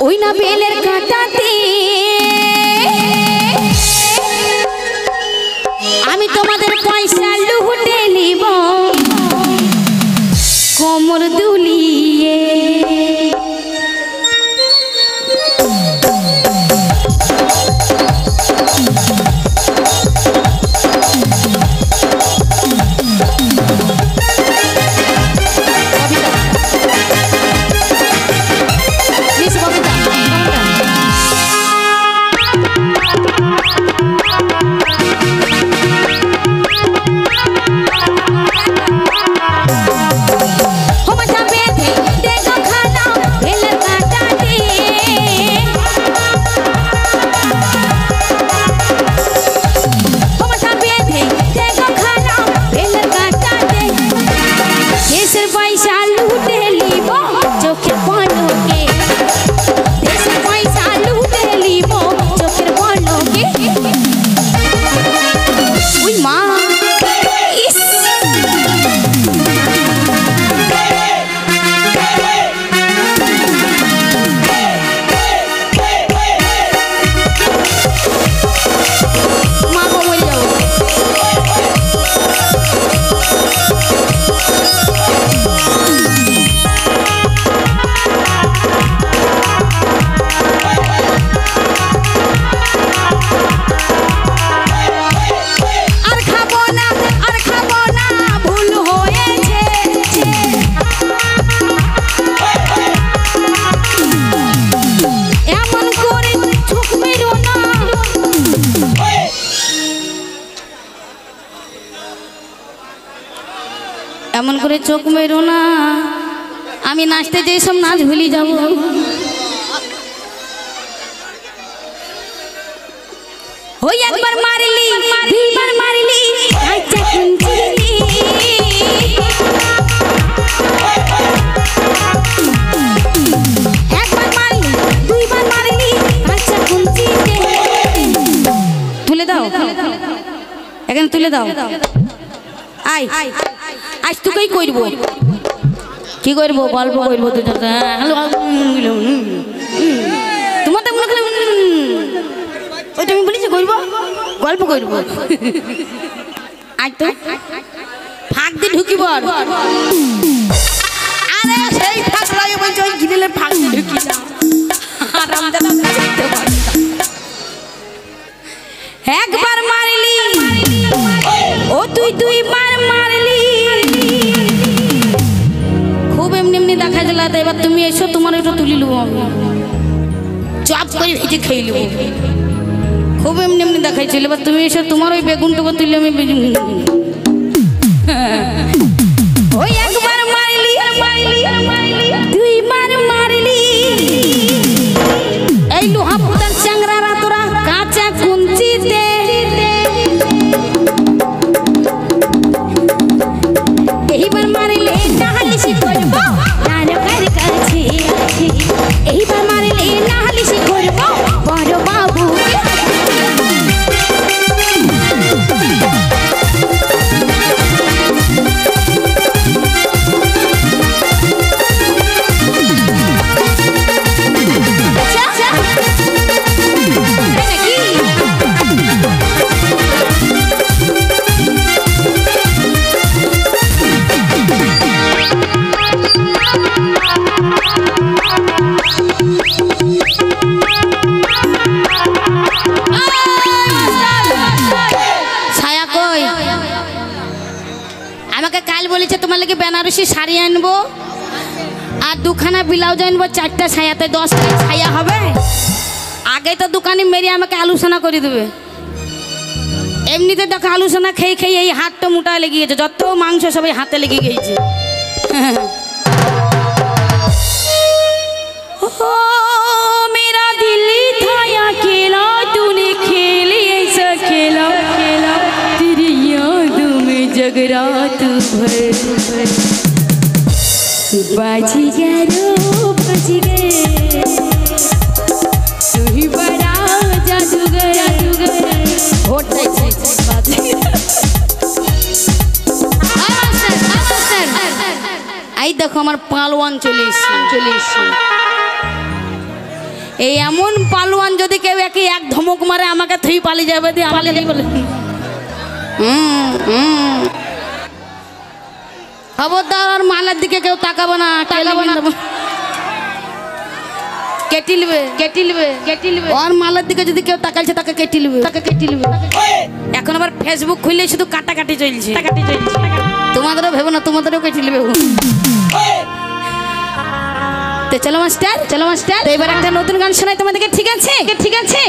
ওই না বেলের কাঁটাতে আমি তোমাদের পয়সা লুটে নিব কোমর দুলিয়ে এমন করে চোখ মেরো না আমি নাচতে যেই সব নাচ ভুলি যাব ওই একবার মারলি দুইবার মারলি আচ্ছা কুঞ্চিলি একবার মারলি দুইবার মারলি আচ্ছা কুঞ্চিলি তুলে দাও এখানে তুলে দাও আই আজ তোকেই করব কি করব গল্প করব তোমাদের মনে করলে ওই তুমি বলেছি করব গল্প করব আজ তো ফাঁক দিয়ে ঢুকিব আরে সেই ফাঁক লাগে বলছে ওই গিলের ফাঁক দিয়ে ঢুকি না একবার মারলি ও তুই দুইবার মারলি খুব এমনি এমনি দেখা গেল এবার তুমি এসো তোমার একটু তুলি লুব আমি চাপ করে ভেজে খেয়ে নেব খুব এমনি এমনি দেখাইছিল এবার তুমি এসো তোমার ওই বেগুনটুকু তুলি আমি ওই একবার মারলি দুইবার মারলি এই লোহা পুতার চ্যাংরারা তোরা কাঁচা কুঞ্চিতে এইবার মারলে নাহালিশি করব নারকের কাছে এইবার মারলে নাহালিশি করব বড় বাবু বেনারসি শাড়ি আনবো আর দুখানা ব্লাউজ আনবো 4টা ছায়াতে 10টা ছায়া হবে আগে তো দোকানে মেরে আমাকে আলোচনা করে দেবে এমনিতে দেখো আলোচনা খেয়ে খেয়ে এই হাতটা মোটা লেগে গেছে যত মাংস সবাই হাতে লেগে গেছে ও মেরা দিল था अकेला तूने खेली ऐसा खेला तेरी यादों में जगरात भर बाजीगरो बज गए तू ही बड़ा जादूगर होता है आई देखो हमार पालवान चले এই এমন পালোয়ান যদি কেউ একে এক ধমক মারে আমাকে থুই পালিয়ে যাবে দিয়ে পালিয়ে বলে খবরদার আর মালার দিকে কেউ তাকাবো না কেটে নেবে কেটে নেবে কেটে নেবে আর মালার দিকে যদি কেউ তাকাইছে তাকে কেটে নেবে এখন আবার ফেসবুক খুললে শুধু কাটাকাটি চলছে তোমাদেরও ভেবো না তোমাদেরও কেটে নেবে তো চলো মাস্টার এবার একটা নতুন গান শোনাই তোমাদেরকে ঠিক আছে ঠিক আছে